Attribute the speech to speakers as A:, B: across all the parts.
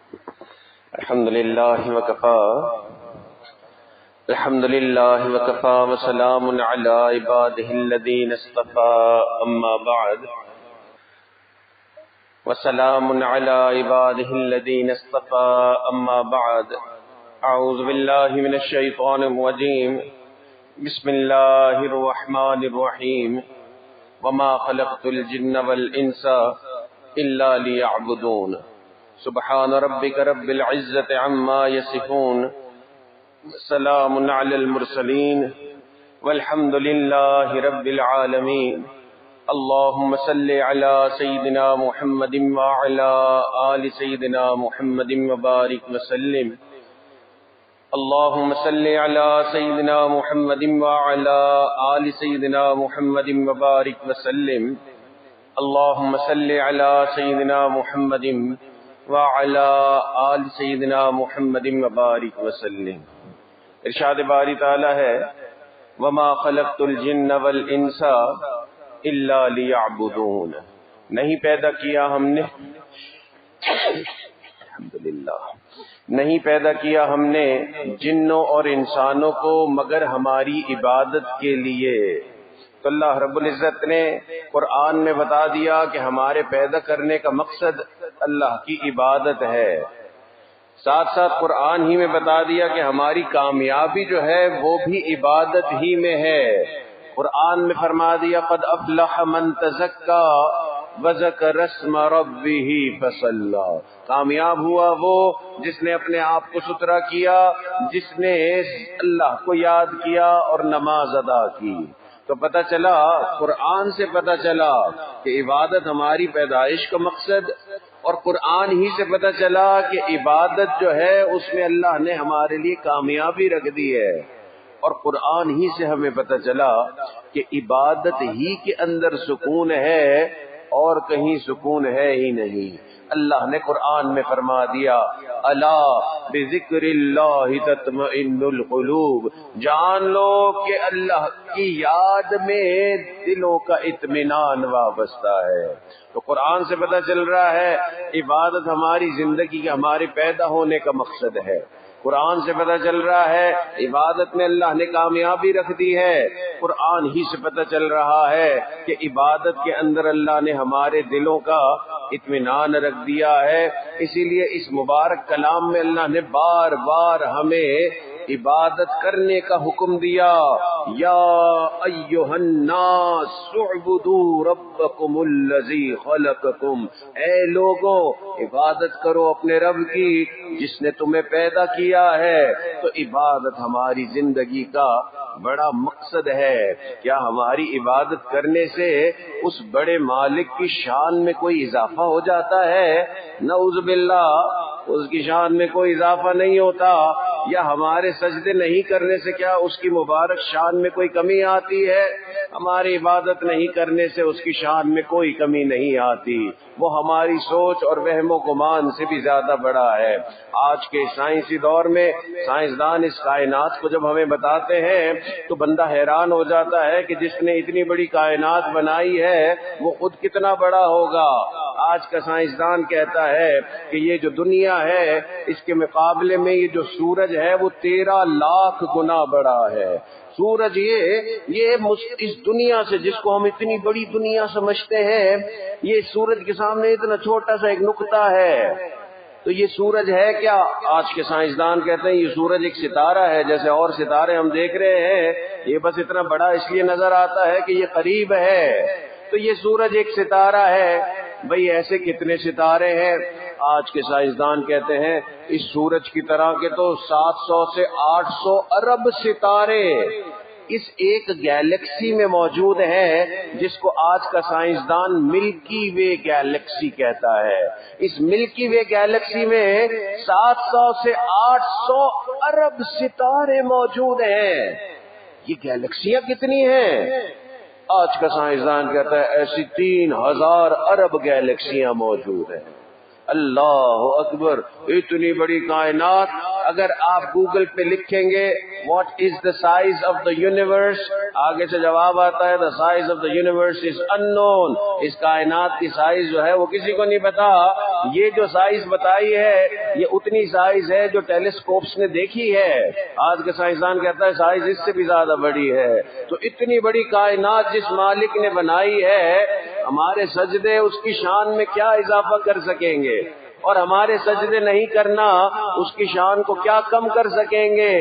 A: الحمد لله وكفى وسلام على عباده الذين اصطفى أما بعد وسلام على عباده الذين اصطفى أما بعد أعوذ بالله من الشيطان الرجيم بسم الله الرحمن الرحيم وما خلقت الجن والإنس إلا ليعبدون سبحان ربك رب العزة عما يصفون سلام على المرسلين والحمد لله رب العالمين اللهم صل على سيدنا محمد وعلى آل سيدنا محمد وبارك وسلم اللهم صل على سيدنا محمد وعلى آل سيدنا محمد وبارك وسلم اللهم صل على سيدنا محمد وعلى آل سيدنا محمد وبارك وسلم۔ ارشاد باری تعالی ہے وما خلقت الجن والانس الا لیعبدون، نہیں پیدا کیا ہم نے الحمدللہ نہیں پیدا کیا ہم نے جنوں اور انسانوں کو مگر ہماری عبادت کے لیے۔ تو اللہ رب العزت نے قرآن میں بتا دیا کہ ہمارے پیدا کرنے کا مقصد اللہ کی عبادت ہے، ساتھ ساتھ قرآن ہی میں بتا دیا کہ ہماری کامیابی جو ہے وہ بھی عبادت ہی میں ہے۔ قرآن میں فرما دیا قد افلح من تزکا وذکر اسم ربہ فصلی، کامیاب ہوا وہ جس نے اپنے آپ کو ستھرا کیا، جس نے اللہ کو یاد کیا اور نماز ادا کی۔ تو پتہ چلا، قرآن سے پتہ چلا کہ عبادت ہماری پیدائش کا مقصد، اور قرآن ہی سے پتہ چلا کہ عبادت جو ہے اس میں اللہ نے ہمارے لیے کامیابی رکھ دی ہے، اور قرآن ہی سے ہمیں پتہ چلا کہ عبادت ہی کے اندر سکون ہے اور کہیں سکون ہے ہی نہیں۔ اللہ نے قرآن میں فرما دیا الا بذکر اللہ تطمئن القلوب، جان لو کہ اللہ کی یاد میں دلوں کا اطمینان وابستہ ہے۔ تو قرآن سے پتہ چل رہا ہے عبادت ہماری زندگی کے ہمارے پیدا ہونے کا مقصد ہے۔ قرآن سے پتہ چل رہا ہے عبادت میں اللہ نے کامیابی رکھ دی ہے۔ قرآن ہی سے پتہ چل رہا ہے کہ عبادت کے اندر اللہ نے ہمارے دلوں کا اطمینان رکھ دیا ہے۔ اسی لیے اس مبارک کلام میں اللہ نے بار بار ہمیں عبادت کرنے کا حکم دیا، یا ایھا الناس اعبدوا ربکم الذی خلقکم، اے لوگوں عبادت کرو اپنے رب کی جس نے تمہیں پیدا کیا ہے۔ تو عبادت ہماری زندگی کا بڑا مقصد ہے۔ کیا ہماری عبادت کرنے سے اس بڑے مالک کی شان میں کوئی اضافہ ہو جاتا ہے؟ نعوذ باللہ، اس کی شان میں کوئی اضافہ نہیں ہوتا۔ یا ہمارے سجدے نہیں کرنے سے کیا اس کی مبارک شان میں کوئی کمی آتی ہے؟ ہماری عبادت نہیں کرنے سے اس کی شان میں کوئی کمی نہیں آتی، وہ ہماری سوچ اور وہم و گمان سے بھی زیادہ بڑا ہے۔ آج کے سائنسی دور میں سائنسدان اس کائنات کو جب ہمیں بتاتے ہیں تو بندہ حیران ہو جاتا ہے کہ جس نے اتنی بڑی کائنات بنائی ہے وہ خود کتنا بڑا ہوگا۔ آج کا سائنسدان کہتا ہے کہ یہ جو دنیا ہے اس کے مقابلے میں یہ جو سورج ہے وہ 13 لاکھ گنا بڑا ہے۔ سورج یہ اس دنیا سے جس کو ہم اتنی بڑی دنیا سمجھتے ہیں، یہ سورج کے سامنے اتنا چھوٹا سا ایک نقطہ ہے۔ تو یہ سورج ہے کیا؟ آج کے سائنسدان کہتے ہیں یہ سورج ایک ستارہ ہے، جیسے اور ستارے ہم دیکھ رہے ہیں، یہ بس اتنا بڑا اس لیے نظر آتا ہے کہ یہ قریب ہے۔ تو یہ سورج ایک ستارہ ہے۔ بھئی ایسے کتنے ستارے ہیں؟ آج کے سائنسدان کہتے ہیں اس سورج کی طرح کے تو 700 سے 800 ارب ستارے اس ایک گیلیکسی میں موجود ہے، جس کو آج کا سائنسدان ملکی وے گیلیکسی کہتا ہے۔ اس ملکی وے گیلیکسی میں 700 سے 800 ارب ستارے موجود ہیں۔ یہ گیلیکسیاں کتنی ہیں؟ آج کا سائنسدان کہتا ہے ایسی 3000 ارب گیلیکسیاں موجود ہیں۔ اللہ اکبر، اتنی بڑی کائنات۔ اگر آپ گوگل پہ لکھیں گے what is the size of the universe, آگے سے جواب آتا ہے the size of the universe is unknown, اس کائنات کی سائز جو ہے وہ کسی کو نہیں پتا۔ یہ جو سائز بتائی ہے یہ اتنی سائز ہے جو ٹیلیسکوپس نے دیکھی ہے. آج کا سائنسدان کہتا ہے سائز اس سے بھی زیادہ بڑی ہے. تو اتنی بڑی کائنات جس مالک نے بنائی ہے، ہمارے سجدے اس کی شان میں کیا اضافہ کر سکیں گے، اور ہمارے سجدے نہیں کرنا اس کی شان کو کیا کم کر سکیں گے.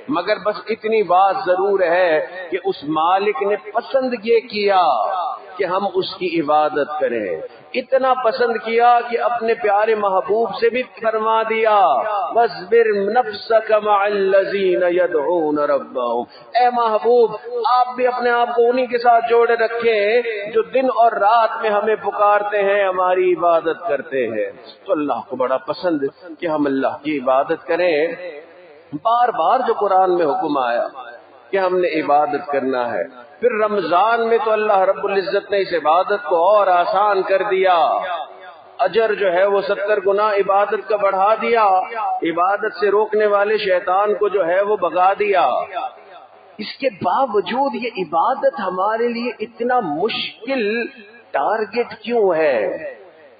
A: مگر بس اتنی بات ضرور ہے کہ اس مالک نے پسند یہ کیا کہ ہم اس کی عبادت کریں. اتنا پسند کیا کہ اپنے پیارے محبوب سے بھی فرما دیا وَاصْبِرْ نَفْسَكَ مَعَ الَّذِينَ يَدْعُونَ رَبَّهُمْ. اے محبوب آپ بھی اپنے آپ کو انہی کے ساتھ جوڑے رکھیں جو دن اور رات میں ہمیں پکارتے ہیں، ہماری عبادت کرتے ہیں. تو اللہ کو بڑا پسند کہ ہم اللہ کی عبادت کریں. بار بار جو قرآن میں حکم آیا کہ ہم نے عبادت کرنا ہے، پھر رمضان میں تو اللہ رب العزت نے اس عبادت کو اور آسان کر دیا. اجر جو ہے وہ 70 گنا عبادت کا بڑھا دیا. عبادت سے روکنے والے شیطان کو جو ہے وہ بھگا دیا. اس کے باوجود یہ عبادت ہمارے لیے اتنا مشکل ٹارگٹ کیوں ہے؟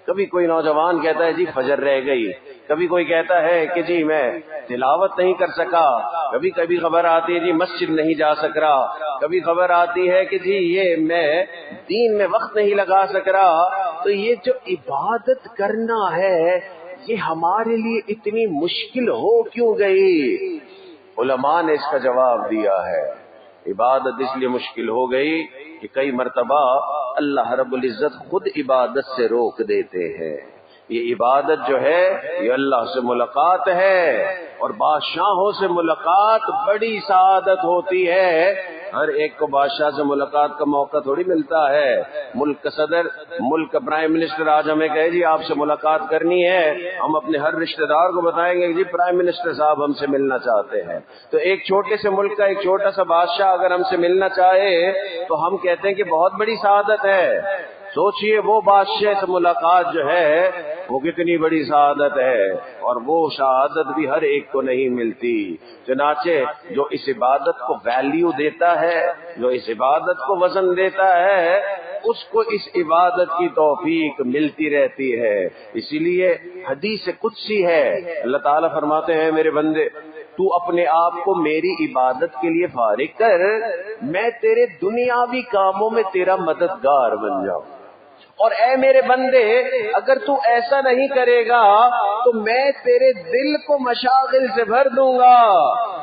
A: کبھی کوئی نوجوان کہتا ہے جی فجر رہ گئی، کبھی کوئی کہتا ہے کہ جی میں تلاوت نہیں کر سکا، کبھی کبھی خبر آتی ہے جی مسجد نہیں جا سک رہا، کبھی خبر آتی ہے کہ جی یہ میں دین میں وقت نہیں لگا سک رہا. تو یہ جو عبادت کرنا ہے یہ ہمارے لیے اتنی مشکل ہو کیوں گئی؟ علماء نے اس کا جواب دیا ہے عبادت اس لیے مشکل ہو گئی کہ کئی مرتبہ اللہ رب العزت خود عبادت سے روک دیتے ہیں. یہ عبادت جو ہے یہ اللہ سے ملاقات ہے، اور بادشاہوں سے ملاقات بڑی سعادت ہوتی ہے. ہر ایک کو بادشاہ سے ملاقات کا موقع تھوڑی ملتا ہے. ملک کا صدر، ملک کا پرائم منسٹر آج ہمیں کہے جی آپ سے ملاقات کرنی ہے، ہم اپنے ہر رشتہ دار کو بتائیں گے کہ جی پرائم منسٹر صاحب ہم سے ملنا چاہتے ہیں. تو ایک چھوٹے سے ملک کا ایک چھوٹا سا بادشاہ اگر ہم سے ملنا چاہے تو ہم کہتے ہیں کہ بہت بڑی سعادت ہے. سوچئے وہ بادشاہ سے ملاقات جو ہے وہ کتنی بڑی سعادت ہے، اور وہ سعادت بھی ہر ایک کو نہیں ملتی. چنانچہ جو اس عبادت کو ویلیو دیتا ہے، جو اس عبادت کو وزن دیتا ہے، اس کو اس عبادت کی توفیق ملتی رہتی ہے. اسی لیے حدیث قدسی ہے، اللہ تعالیٰ فرماتے ہیں میرے بندے تو اپنے آپ کو میری عبادت کے لیے فارغ کر، میں تیرے دنیاوی کاموں میں تیرا مددگار بن جاؤں. اور اے میرے بندے اگر تو ایسا نہیں کرے گا تو میں تیرے دل کو مشاغل سے بھر دوں گا،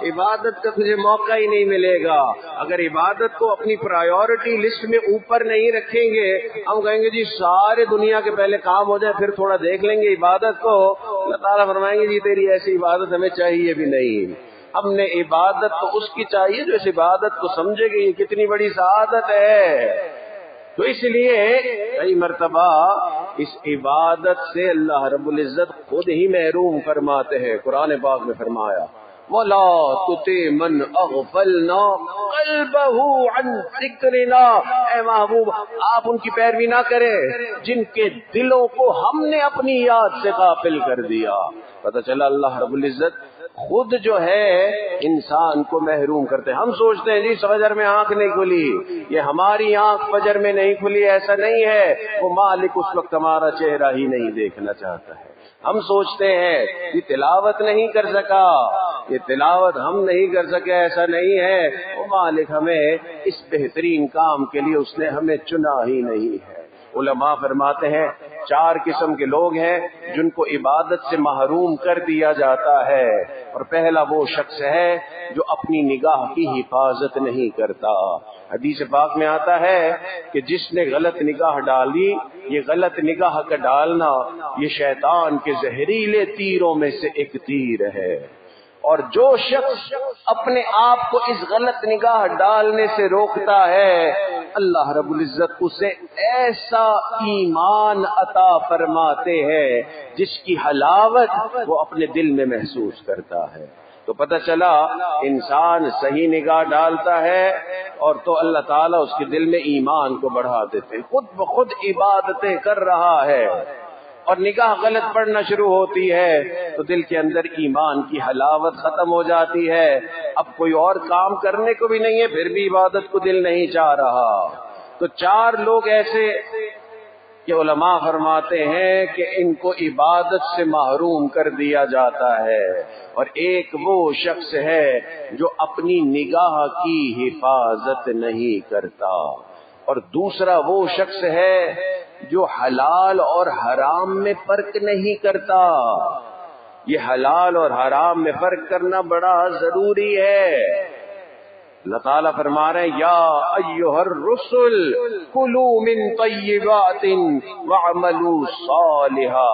A: عبادت کا تجھے موقع ہی نہیں ملے گا. اگر عبادت کو اپنی پرائیورٹی لسٹ میں اوپر نہیں رکھیں گے، ہم کہیں گے جی سارے دنیا کے پہلے کام ہو جائے پھر تھوڑا دیکھ لیں گے عبادت کو. اللہ تعالیٰ فرمائیں گے جی تیری ایسی عبادت ہمیں چاہیے بھی نہیں. ہم نے عبادت تو اس کی چاہیے جو اس عبادت کو سمجھے گی یہ کتنی بڑی سعادت ہے. تو اس لیے کئی مرتبہ اس عبادت سے اللہ رب العزت خود ہی محروم فرماتے ہیں. قرآن پاک میں فرمایا وَلَا تُطِعْ مَنْ أَغْفَلْنَا قَلْبَهُ عَنْ ذِكْرِنَا. اے محبوب آپ ان کی پیروی نہ کریں جن کے دلوں کو ہم نے اپنی یاد سے غافل کر دیا. پتہ چلا اللہ رب العزت خود جو ہے انسان کو محروم کرتے ہیں. ہم سوچتے ہیں جی فجر میں آنکھ نہیں کھلی، یہ ہماری آنکھ فجر میں نہیں کھلی، ایسا نہیں ہے. وہ مالک اس وقت ہمارا چہرہ ہی نہیں دیکھنا چاہتا ہے. ہم سوچتے ہیں یہ تلاوت نہیں کر سکا، یہ تلاوت ہم نہیں کر سکے، ایسا نہیں ہے. وہ مالک ہمیں اس بہترین کام کے لیے اس نے ہمیں چنا ہی نہیں ہے. علماء فرماتے ہیں 4 قسم کے لوگ ہیں جن کو عبادت سے محروم کر دیا جاتا ہے. اور پہلا وہ شخص ہے جو اپنی نگاہ کی حفاظت نہیں کرتا. حدیث پاک میں آتا ہے کہ جس نے غلط نگاہ ڈالی، یہ غلط نگاہ کا ڈالنا یہ شیطان کے زہریلے تیروں میں سے ایک تیر ہے. اور جو شخص اپنے آپ کو اس غلط نگاہ ڈالنے سے روکتا ہے اللہ رب العزت اسے ایسا ایمان عطا فرماتے ہیں جس کی حلاوت وہ اپنے دل میں محسوس کرتا ہے. تو پتہ چلا انسان صحیح نگاہ ڈالتا ہے اور تو اللہ تعالیٰ اس کے دل میں ایمان کو بڑھا دیتے ہیں. خود بخود عبادتیں کر رہا ہے اور نگاہ غلط پڑنا شروع ہوتی ہے تو دل کے اندر ایمان کی حلاوت ختم ہو جاتی ہے. اب کوئی اور کام کرنے کو بھی نہیں ہے پھر بھی عبادت کو دل نہیں چاہ رہا. تو 4 لوگ ایسے کہ علماء فرماتے ہیں کہ ان کو عبادت سے محروم کر دیا جاتا ہے، اور ایک وہ شخص ہے جو اپنی نگاہ کی حفاظت نہیں کرتا، اور دوسرا وہ شخص ہے جو حلال اور حرام میں فرق نہیں کرتا۔ یہ حلال اور حرام میں فرق کرنا بڑا ضروری ہے۔ اللہ تعالیٰ فرما رہے ہیں یا ایھا الرسل کلوا من طیبات واعملوا صالحا،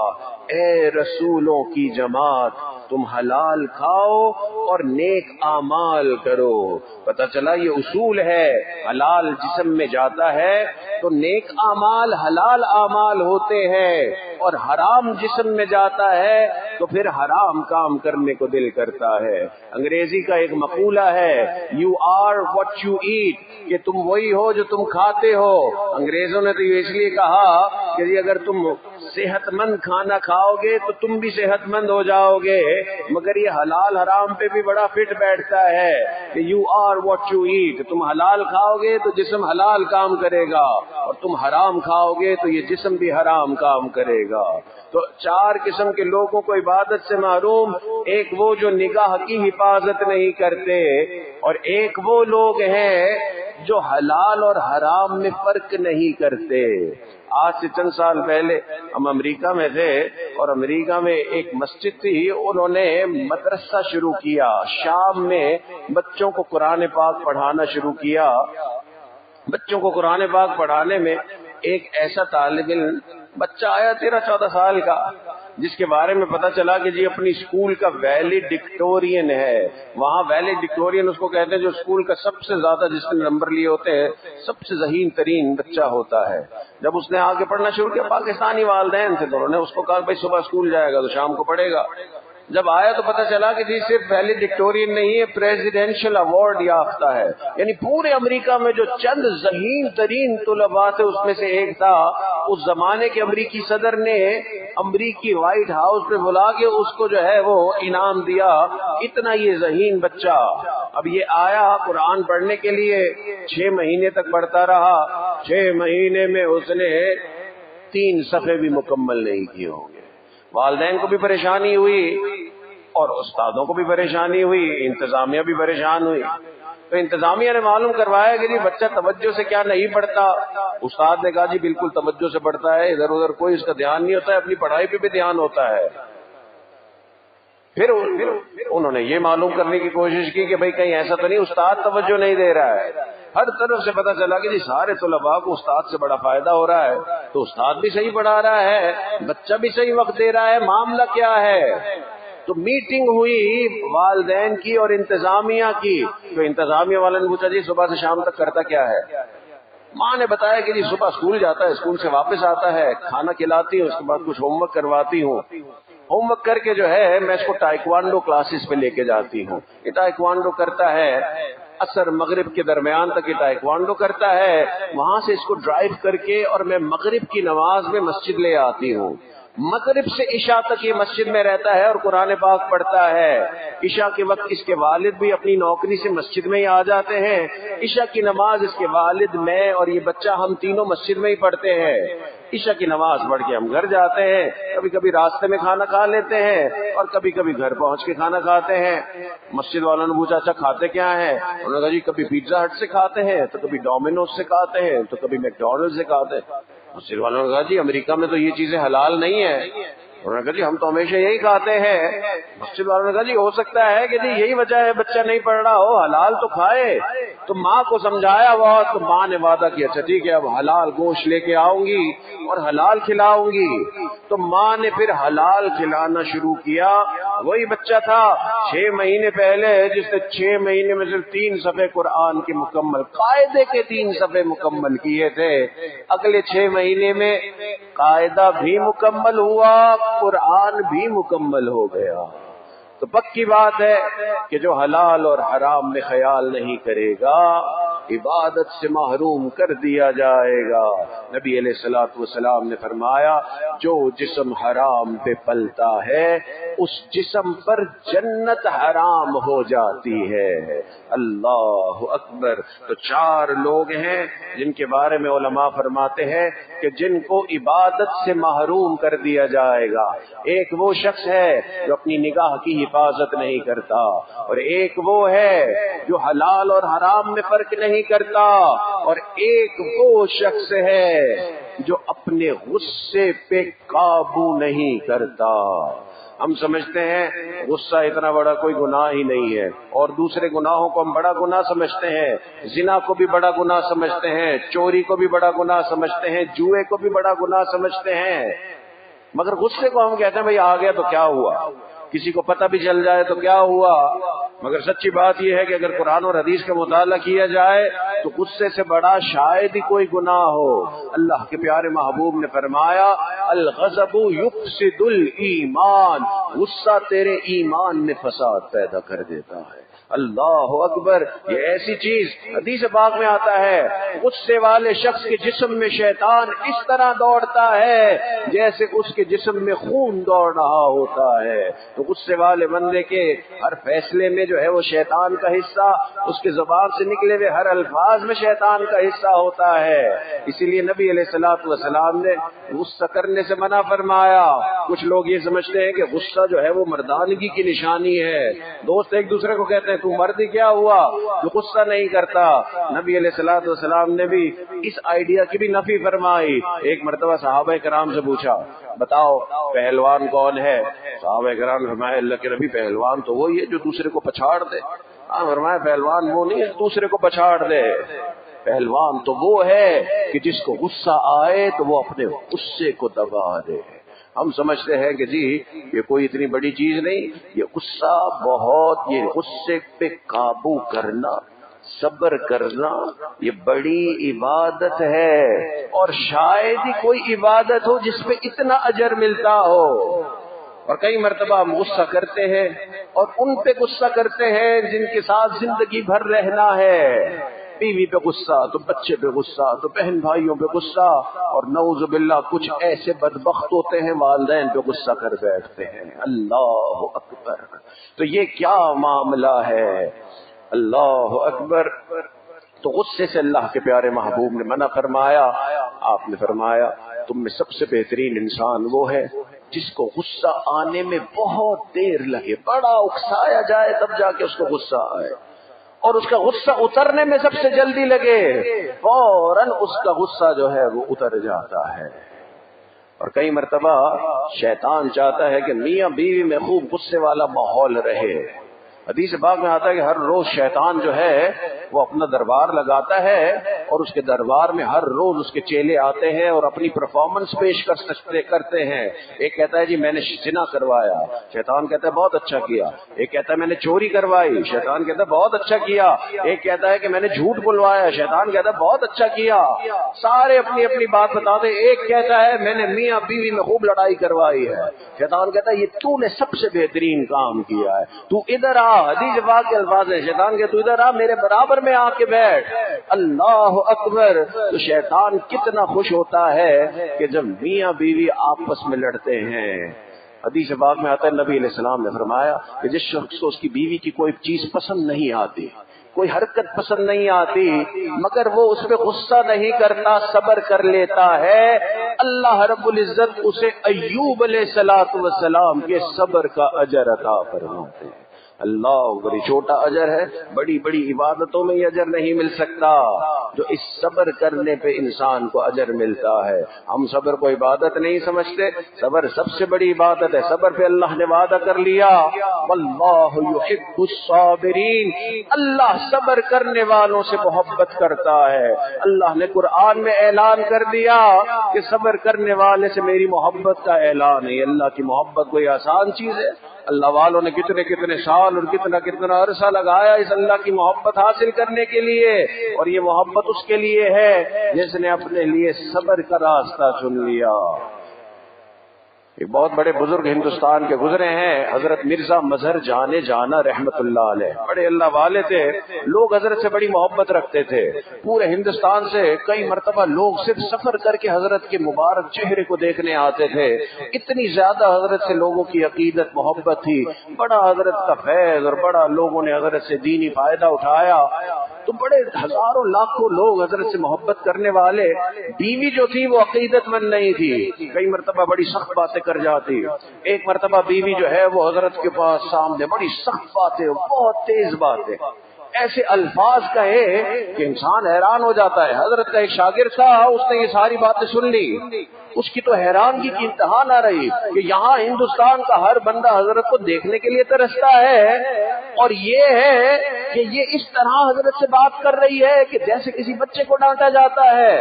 A: اے رسولوں کی جماعت تم حلال کھاؤ اور نیک اعمال کرو۔ پتہ چلا یہ اصول ہے، حلال جسم میں جاتا ہے تو نیک اعمال حلال اعمال ہوتے ہیں، اور حرام جسم میں جاتا ہے تو پھر حرام کام کرنے کو دل کرتا ہے۔ انگریزی کا ایک مقولہ ہے you are what you eat, کہ تم وہی ہو جو تم کھاتے ہو۔ انگریزوں نے تو یہ اس لیے کہا کہ اگر تم صحت مند کھانا کھاؤ گے تو تم بھی صحت مند ہو جاؤ گے، مگر یہ حلال حرام پہ بھی بڑا فٹ بیٹھتا ہے کہ you are what you eat, تم حلال کھاؤ گے تو جسم حلال کام کرے گا، اور تم حرام کھاؤ گے تو یہ جسم بھی حرام کام کرے گا۔ تو چار قسم کے لوگوں کو عبادت سے محروم، ایک وہ جو نگاہ کی حفاظت نہیں کرتے، اور ایک وہ لوگ ہیں جو حلال اور حرام میں فرق نہیں کرتے۔ آج سے چند سال پہلے ہم امریکہ میں تھے، اور امریکہ میں ایک مسجد تھی، انہوں نے مدرسہ شروع کیا، شام میں بچوں کو قرآن پاک پڑھانا شروع کیا۔ بچوں کو قرآن پاک پڑھانے میں ایک ایسا طالب علم بچہ آیا 13-14 سال کا، جس کے بارے میں پتا چلا کہ جی اپنی اسکول کا ویلیڈکٹورین ہے۔ وہاں ویلیڈکٹورین اس کو کہتے ہیں جو اسکول کا سب سے زیادہ جس نے نمبر لیے ہوتے ہیں، سب سے ذہین ترین بچہ ہوتا ہے۔ جب اس نے آگے پڑھنا شروع کیا، پاکستانی والدین تھے تو انہوں نے اس کو کہا بھائی صبح اسکول جائے گا تو شام کو پڑھے گا۔ جب آیا تو پتہ چلا کہ جی صرف ویلیڈکٹورین نہیں ہے، پریزیڈینشل ایوارڈ یافتہ ہے، یعنی پورے امریکہ میں جو چند ذہین ترین طلباء تھے اس میں سے ایک تھا۔ اس زمانے کے امریکی صدر نے امریکی وائٹ ہاؤس پہ بلا کے اس کو جو ہے وہ انعام دیا، اتنا یہ ذہین بچہ۔ اب یہ آیا قرآن پڑھنے کے لیے، 6 مہینے تک پڑھتا رہا، 6 مہینے میں اس نے 3 صفحے بھی مکمل نہیں کیے ہوں گے۔ والدین کو بھی پریشانی ہوئی اور استادوں کو بھی پریشانی ہوئی، انتظامیہ بھی پریشان ہوئی۔ تو انتظامیہ نے معلوم کروایا کہ جی بچہ توجہ سے کیا نہیں پڑھتا۔ استاد نے کہا جی بالکل توجہ سے پڑھتا ہے، ادھر ادھر کوئی اس کا دھیان نہیں ہوتا ہے، اپنی پڑھائی پہ بھی دھیان ہوتا ہے۔ پھر انہوں نے یہ معلوم کرنے کی کوشش کی کہ بھئی کہیں ایسا تو نہیں استاد توجہ نہیں دے رہا ہے۔ ہر طرف سے پتہ چلا کہ جی سارے طلباء کو استاد سے بڑا فائدہ ہو رہا ہے، تو استاد بھی صحیح پڑھا رہا ہے، بچہ بھی صحیح وقت دے رہا ہے، معاملہ کیا ہے؟ تو میٹنگ ہوئی والدین کی اور انتظامیہ کی، تو انتظامیہ والوں نے پوچھا جی صبح سے شام تک کرتا کیا ہے؟ ماں نے بتایا کہ جی صبح اسکول جاتا ہے، اسکول سے واپس آتا ہے، کھانا کھلاتی ہوں، اس کے بعد کچھ ہوم ورک کرواتی ہوں، ہوم ورک کر کے جو ہے میں اس کو ٹائیکوانڈو کلاسز پہ لے کے جاتی ہوں۔ یہ ٹائیکوانڈو کرتا ہے، عصر مغرب کے درمیان تک یہ ٹائیکوانڈو کرتا ہے، وہاں سے اس کو ڈرائیو کر کے اور میں مغرب کی نماز میں مسجد لے آتی ہوں۔ مغرب سے عشاء تک یہ مسجد میں رہتا ہے اور قرآن پاک پڑھتا ہے۔ عشاء کے وقت اس کے والد بھی اپنی نوکری سے مسجد میں ہی آ جاتے ہیں، عشاء کی نماز اس کے والد، میں اور یہ بچہ ہم تینوں مسجد میں ہی پڑھتے ہیں۔ عشاء کی نماز پڑھ کے ہم گھر جاتے ہیں، کبھی کبھی راستے میں کھانا کھا لیتے ہیں اور کبھی کبھی گھر پہنچ کے کھانا کھاتے ہیں۔ مسجد والوں نے پوچھا اچھا کھاتے کیا ہیں؟ انہوں نے کہا جی کبھی پیزا ہٹ سے کھاتے ہیں، تو کبھی ڈومینوز سے کھاتے ہیں، تو کبھی میکڈونلڈ سے کھاتے ہیں۔ مسجد والوں نے کہا جی امریکہ میں تو یہ چیزیں حلال نہیں ہیں۔ انہوں نے کہا جی ہم تو ہمیشہ یہی کھاتے ہیں۔ مسجد والوں نے کہا جی ہو سکتا ہے کہ جی یہی وجہ ہے بچہ نہیں پڑھ رہا ہو، حلال تو کھائے۔ تو ماں کو سمجھایا بہت، تو ماں نے وعدہ کیا اچھا ٹھیک ہے اب حلال گوشت لے کے آؤں گی اور حلال کھلاؤں گی۔ تو ماں نے پھر حلال کھلانا شروع کیا۔ وہی بچہ تھا 6 مہینے پہلے جس نے 6 مہینے میں صرف 3 صفحے قرآن کے مکمل، قاعدے کے 3 صفحے مکمل کیے تھے۔ اگلے 6 مہینے میں قاعدہ بھی مکمل ہوا، قرآن بھی مکمل ہو گیا۔ تو پکی بات ہے کہ جو حلال اور حرام میں خیال نہیں کرے گا عبادت سے محروم کر دیا جائے گا۔ نبی علیہ الصلوۃ والسلام نے فرمایا جو جسم حرام پہ پلتا ہے اس جسم پر جنت حرام ہو جاتی ہے۔ اللہ اکبر۔ تو 4 لوگ ہیں جن کے بارے میں علماء فرماتے ہیں کہ جن کو عبادت سے محروم کر دیا جائے گا۔ ایک وہ شخص ہے جو اپنی نگاہ کی حفاظت نہیں کرتا، اور ایک وہ ہے جو حلال اور حرام میں فرق نہیں کرتا، اور ایک وہ شخص ہے جو اپنے غصے پہ قابو نہیں کرتا۔ ہم سمجھتے ہیں غصہ اتنا بڑا کوئی گناہ ہی نہیں ہے، اور دوسرے گناہوں کو ہم بڑا گناہ سمجھتے ہیں، زنا کو بھی بڑا گناہ سمجھتے ہیں، چوری کو بھی بڑا گناہ سمجھتے ہیں، جوئے کو بھی بڑا گناہ سمجھتے ہیں، مگر غصے کو ہم کہتے ہیں بھئی آ گیا تو کیا ہوا، کسی کو پتہ بھی چل جائے تو کیا ہوا۔ مگر سچی بات یہ ہے کہ اگر قرآن اور حدیث کا مطالعہ کیا جائے تو غصے سے بڑا شاید ہی کوئی گناہ ہو۔ اللہ کے پیارے محبوب نے فرمایا الغضب یفسد الایمان، غصہ تیرے ایمان میں فساد پیدا کر دیتا ہے۔ اللہ اکبر۔ یہ ایسی چیز حدیث پاک میں آتا ہے غصے والے شخص کے جسم میں شیطان اس طرح دوڑتا ہے جیسے اس کے جسم میں خون دوڑ رہا ہوتا ہے۔ تو غصے والے بندے کے ہر فیصلے میں جو ہے وہ شیطان کا حصہ، اس کے زبان سے نکلے ہوئے ہر الفاظ میں شیطان کا حصہ ہوتا ہے۔ اسی لیے نبی علیہ الصلوۃ والسلام نے غصہ کرنے سے منع فرمایا۔ کچھ لوگ یہ سمجھتے ہیں کہ غصہ جو ہے وہ مردانگی کی نشانی ہے، دوست ایک دوسرے کو کہتے ہیں تو مردی کیا ہوا جو غصہ نہیں کرتا۔ نبی علیہ الصلوۃ والسلام نے بھی اس آئیڈیا کی بھی نفی فرمائی۔ ایک مرتبہ صحابہ کرام سے پوچھا بتاؤ پہلوان کون ہے؟ صحابہ کرام نے فرمایا اللہ کے نبی پہلوان تو وہی ہے جو دوسرے کو پچھاڑ دے۔ فرمایا پہلوان وہ نہیں ہے دوسرے کو پچھاڑ دے، پہلوان تو وہ ہے کہ جس کو غصہ آئے تو وہ اپنے غصے کو دبا دے۔ ہم سمجھتے ہیں کہ جی یہ کوئی اتنی بڑی چیز نہیں، یہ غصہ بہت، یہ غصے پہ قابو کرنا، صبر کرنا یہ بڑی عبادت ہے، اور شاید ہی کوئی عبادت ہو جس پہ اتنا اجر ملتا ہو۔ اور کئی مرتبہ ہم غصہ کرتے ہیں اور ان پہ غصہ کرتے ہیں جن کے ساتھ زندگی بھر رہنا ہے، بیوی پہ غصہ تو بچے پہ غصہ تو بہن بھائیوں پہ غصہ، اور نعوذ باللہ کچھ ایسے بدبخت ہوتے ہیں والدین پہ غصہ کر بیٹھتے ہیں۔ اللہ اکبر۔ تو یہ کیا معاملہ ہے؟ اللہ اکبر۔ تو غصے سے اللہ کے پیارے محبوب نے منع فرمایا۔ آپ نے فرمایا تم میں سب سے بہترین انسان وہ ہے جس کو غصہ آنے میں بہت دیر لگے، بڑا اکسایا جائے تب جا کے اس کو غصہ آئے، اور اس کا غصہ اترنے میں سب سے جلدی لگے، فوراً اس کا غصہ جو ہے وہ اتر جاتا ہے۔ اور کئی مرتبہ شیطان چاہتا ہے کہ میاں بیوی میں خوب غصے والا ماحول رہے۔ حدیث پاک میں آتا ہے کہ ہر روز شیطان جو ہے وہ اپنا دربار لگاتا ہے، اور اس کے دربار میں ہر روز اس کے چیلے آتے ہیں اور اپنی پرفارمنس پیش کرتے ہیں۔ ایک کہتا ہے جی میں نے زنا کروایا، شیطان کہتا ہے بہت اچھا کیا۔ ایک کہتا ہے میں نے چوری کروائی، شیطان کہتا ہے بہت اچھا کیا۔ ایک کہتا ہے کہ میں نے جھوٹ بلوایا، شیطان کہتا ہے بہت اچھا کیا۔ سارے اپنی اپنی بات بتاتے۔ ایک کہتا ہے میں نے میاں بیوی میں خوب لڑائی کروائی ہے، شیطان کہتا ہے یہ تو نے سب سے بہترین کام کیا ہے، تو ادھر آ۔ حدیث پاک کے الفاظ ہیں شیطان کہ تو ادھر آ، میرے برابر میں آ کے بیٹھ۔ اللہ اکبر۔ تو شیطان کتنا خوش ہوتا ہے کہ جب میاں بیوی آپس میں لڑتے ہیں۔ حدیث پاک میں آتا ہے نبی علیہ السلام نے فرمایا کہ جس شخص کو اس کی بیوی کی کوئی چیز پسند نہیں آتی، کوئی حرکت پسند نہیں آتی، مگر وہ اس پہ غصہ نہیں کرتا، صبر کر لیتا ہے، اللہ رب العزت اسے ایوب علیہ السلام کے صبر کا اجر عطا فرماتے ہیں۔ اللہ بڑی چھوٹا اجر ہے، بڑی بڑی عبادتوں میں یہ اجر نہیں مل سکتا جو اس صبر کرنے پہ انسان کو اجر ملتا ہے۔ ہم صبر کو عبادت نہیں سمجھتے، صبر سب سے بڑی عبادت ہے۔ صبر پہ اللہ نے وعدہ کر لیا واللہ یحب الصابرین، اللہ صبر کرنے والوں سے محبت کرتا ہے۔ اللہ نے قرآن میں اعلان کر دیا کہ صبر کرنے والے سے میری محبت کا اعلان ہے۔ اللہ کی محبت کوئی آسان چیز ہے؟ اللہ والوں نے کتنے کتنے سال اور کتنا کتنا عرصہ لگایا اس اللہ کی محبت حاصل کرنے کے لیے، اور یہ محبت اس کے لیے ہے جس نے اپنے لیے صبر کا راستہ چن لیا۔ ایک بہت بڑے بزرگ ہندوستان کے گزرے ہیں، حضرت مرزا مظہر جانے جانا رحمت اللہ علیہ، بڑے اللہ والے تھے، لوگ حضرت سے بڑی محبت رکھتے تھے، پورے ہندوستان سے کئی مرتبہ لوگ صرف سفر کر کے حضرت کے مبارک چہرے کو دیکھنے آتے تھے، اتنی زیادہ حضرت سے لوگوں کی عقیدت محبت تھی، بڑا حضرت کا فیض اور بڑا لوگوں نے حضرت سے دینی فائدہ اٹھایا، تو بڑے ہزاروں لاکھوں لوگ حضرت سے محبت کرنے والے۔ بیوی جو تھی وہ عقیدت مند نہیں تھی، کئی مرتبہ بڑی سخت باتیں کر جاتی، ایک مرتبہ بیوی جو ہے وہ حضرت کے پاس سامنے بڑی سخت باتیں، بہت تیز باتیں، ایسے الفاظ کہے کہ انسان حیران ہو جاتا ہے۔ حضرت کا ایک شاگرد تھا، اس نے یہ ساری باتیں سن لی، اس کی تو حیرانگی کی انتہا نہ رہی کہ یہاں ہندوستان کا ہر بندہ حضرت کو دیکھنے کے لیے ترستا ہے، اور یہ ہے کہ یہ اس طرح حضرت سے بات کر رہی ہے کہ جیسے کسی بچے کو ڈانٹا جاتا ہے،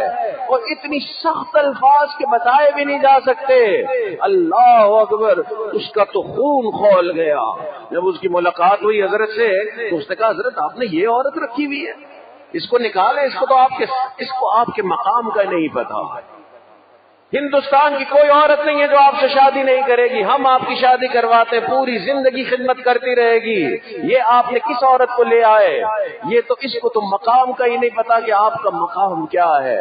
A: اور اتنی سخت الفاظ کے بتائے بھی نہیں جا سکتے۔ اللہ اکبر، اس کا تو خون کھول گیا۔ جب اس کی ملاقات ہوئی حضرت سے تو اس نے کہا حضرت آپ نے یہ عورت رکھی ہوئی ہے، اس کو نکالیں، اس کو آپ کے مقام کا نہیں پتا۔ ہندوستان کی کوئی عورت نہیں ہے جو آپ سے شادی نہیں کرے گی، ہم آپ کی شادی کرواتے، پوری زندگی خدمت کرتی رہے گی۔ یہ آپ نے کس عورت کو لے آئے؟ یہ تو اس کو تو مقام کا ہی نہیں پتا کہ آپ کا مقام کیا ہے۔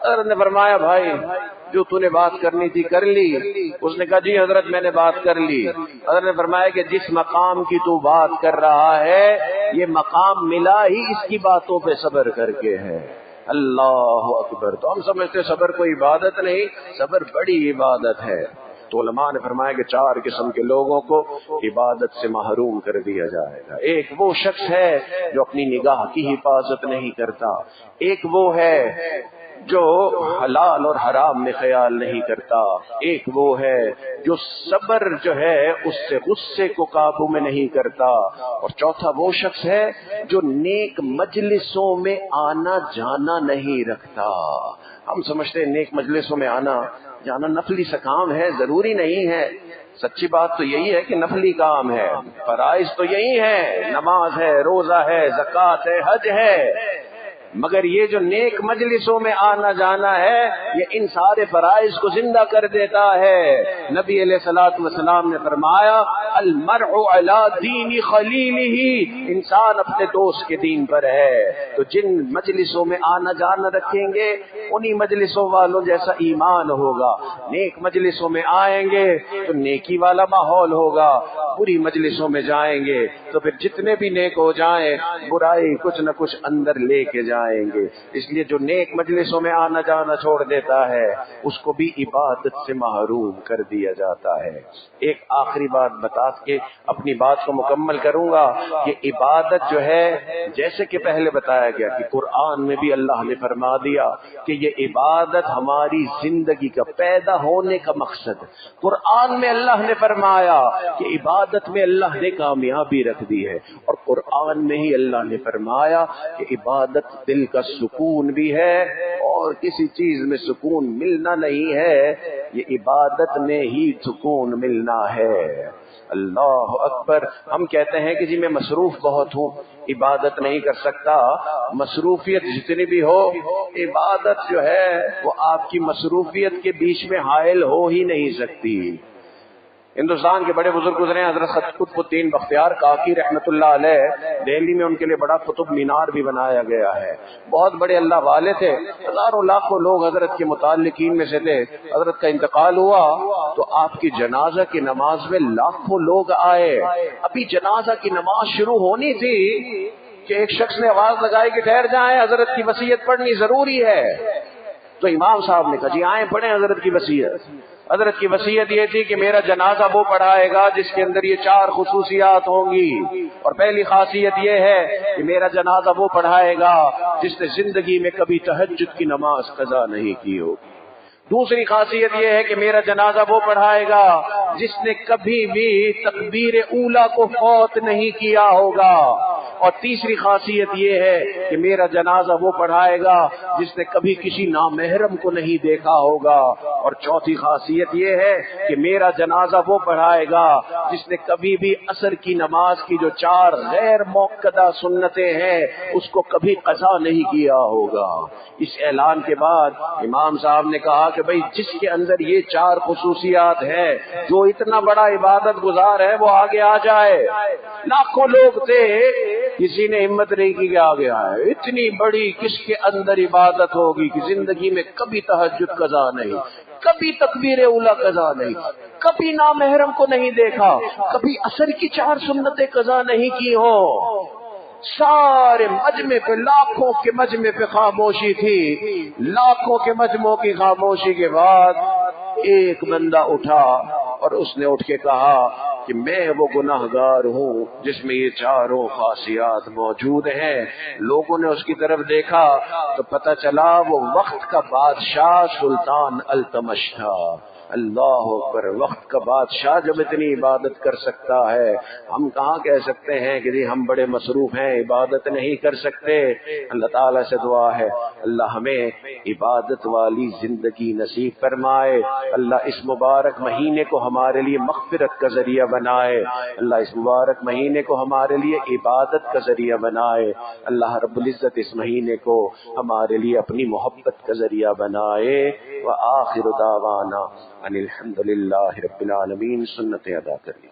A: حضرت نے فرمایا بھائی جو تو نے بات کرنی تھی کر لی؟ اس نے کہا جی حضرت میں نے بات کر لی۔ حضرت نے فرمایا کہ جس مقام کی تو بات کر رہا ہے یہ مقام ملا ہی اس کی باتوں پہ صبر کر کے ہے۔ اللہ اکبر۔ تو ہم سمجھتے صبر کوئی عبادت نہیں، صبر بڑی عبادت ہے۔ تو علماء نے فرمایا کہ 4 قسم کے لوگوں کو عبادت سے محروم کر دیا جائے گا۔ ایک وہ شخص ہے جو اپنی نگاہ کی حفاظت نہیں کرتا، ایک وہ ہے جو حلال اور حرام میں خیال نہیں کرتا، ایک وہ ہے جو صبر جو ہے اس سے غصے کو قابو میں نہیں کرتا، اور چوتھا وہ شخص ہے جو نیک مجلسوں میں آنا جانا نہیں رکھتا۔ ہم سمجھتے ہیں نیک مجلسوں میں آنا جانا نفلی سا کام ہے، ضروری نہیں ہے۔ سچی بات تو یہی ہے کہ نفلی کام ہے، فرائض تو یہی ہے، نماز ہے، روزہ ہے، زکوٰۃ ہے، حج ہے، مگر یہ جو نیک مجلسوں میں آنا جانا ہے یہ ان سارے فرائض کو زندہ کر دیتا ہے۔ نبی علیہ الصلوۃ والسلام نے فرمایا المرء علی دین خلیلہ، انسان اپنے دوست کے دین پر ہے۔ تو جن مجلسوں میں آنا جانا رکھیں گے انہی مجلسوں والوں جیسا ایمان ہوگا۔ نیک مجلسوں میں آئیں گے تو نیکی والا ماحول ہوگا، بری مجلسوں میں جائیں گے تو پھر جتنے بھی نیک ہو جائیں برائی کچھ نہ کچھ اندر لے کے جائیں گے۔ اس لیے جو نیک مجلسوں میں آنا جانا چھوڑ دیتا ہے اس کو بھی عبادت سے محروم کر دیا جاتا ہے۔ ایک آخری بات بتا کے اپنی بات کو مکمل کروں گا کہ عبادت جو ہے جیسے کہ پہلے بتایا گیا کہ قرآن میں بھی اللہ نے فرما دیا کہ یہ عبادت ہماری زندگی کا پیدا ہونے کا مقصد۔ قرآن میں اللہ نے فرمایا کہ عبادت میں اللہ نے کامیابی رکھ دی ہے، اور قرآن میں ہی اللہ نے فرمایا کہ عبادت دل کا سکون بھی ہے، اور کسی چیز میں سکون ملنا نہیں ہے، یہ عبادت میں ہی سکون ملنا ہے۔ اللہ اکبر۔ ہم کہتے ہیں کہ جی میں مصروف بہت ہوں، عبادت نہیں کر سکتا۔ مصروفیت جتنی بھی ہو، عبادت جو ہے وہ آپ کی مصروفیت کے بیچ میں حائل ہو ہی نہیں سکتی۔ ہندوستان کے بڑے بزرگ گزرے ہیں، حضرت قطب الدین بختیار کاکی رحمت اللہ علیہ، دہلی میں ان کے لیے بڑا قطب مینار بھی بنایا گیا ہے۔ بہت بڑے اللہ والے تھے، ہزاروں لاکھوں لوگ حضرت کے متعلقین میں سے تھے۔ حضرت کا انتقال ہوا تو آپ کی جنازہ کی نماز میں لاکھوں لوگ آئے۔ ابھی جنازہ کی نماز شروع ہونی تھی کہ ایک شخص نے آواز لگائی کہ ٹھہر جائیں، حضرت کی وصیت پڑھنی ضروری ہے۔ تو امام صاحب نے کہا جی آئیں پڑھیں حضرت کی وصیت۔ حضرت کی وصیت یہ تھی کہ میرا جنازہ وہ پڑھائے گا جس کے اندر یہ 4 خصوصیات ہوں گی، اور پہلی خاصیت یہ ہے کہ میرا جنازہ وہ پڑھائے گا جس نے زندگی میں کبھی تہجد کی نماز قضا نہیں کی ہوگی۔ دوسری خاصیت یہ ہے کہ میرا جنازہ وہ پڑھائے گا جس نے کبھی بھی تکبیر اولیٰ کو فوت نہیں کیا ہوگا۔ اور تیسری خاصیت یہ ہے کہ میرا جنازہ وہ پڑھائے گا جس نے کبھی کسی نامحرم کو نہیں دیکھا ہوگا، اور چوتھی خاصیت یہ ہے کہ میرا جنازہ وہ پڑھائے گا جس نے کبھی بھی عصر کی نماز کی جو 4 غیر موقدہ سنتیں ہیں اس کو کبھی قضا نہیں کیا ہوگا۔ اس اعلان کے بعد امام صاحب نے کہا کہ بھئی جس کے اندر یہ 4 خصوصیات ہیں، جو اتنا بڑا عبادت گزار ہے، وہ آگے آ جائے۔ لاکھوں لوگ تھے، کسی نے ہمت نہیں کی کہ آگے آئے۔ اتنی بڑی کس کے اندر عبادت ہوگی کہ زندگی میں کبھی تہجد قضا نہیں، کبھی تکبیر اولیٰ قضا نہیں، کبھی نامحرم کو نہیں دیکھا، کبھی عصر کی 4 سنتیں قضا نہیں کی ہو۔ سارے مجمع پہ، لاکھوں کے مجمع پہ خاموشی تھی۔ لاکھوں کے مجموع کی خاموشی کے بعد ایک بندہ اٹھا اور اس نے اٹھ کے کہا کہ میں وہ گناہگار ہوں جس میں یہ 4 خاصیات موجود ہیں۔ لوگوں نے اس کی طرف دیکھا تو پتہ چلا وہ وقت کا بادشاہ سلطان التمش تھا۔ اللہ اکبر، وقت کا بادشاہ جب اتنی عبادت کر سکتا ہے، ہم کہاں کہہ سکتے ہیں کہ جی ہم بڑے مصروف ہیں، عبادت نہیں کر سکتے۔ اللہ تعالیٰ سے دعا ہے اللہ ہمیں عبادت والی زندگی نصیب فرمائے، اللہ اس مبارک مہینے کو ہمارے لیے مغفرت کا ذریعہ بنائے، اللہ اس مبارک مہینے کو ہمارے لیے عبادت کا ذریعہ بنائے، اللہ رب العزت اس مہینے کو ہمارے لیے اپنی محبت کا ذریعہ بنائے۔ وآخر دعوانا ان الحمد للہ رب العالمین۔ سنت ادا کریں۔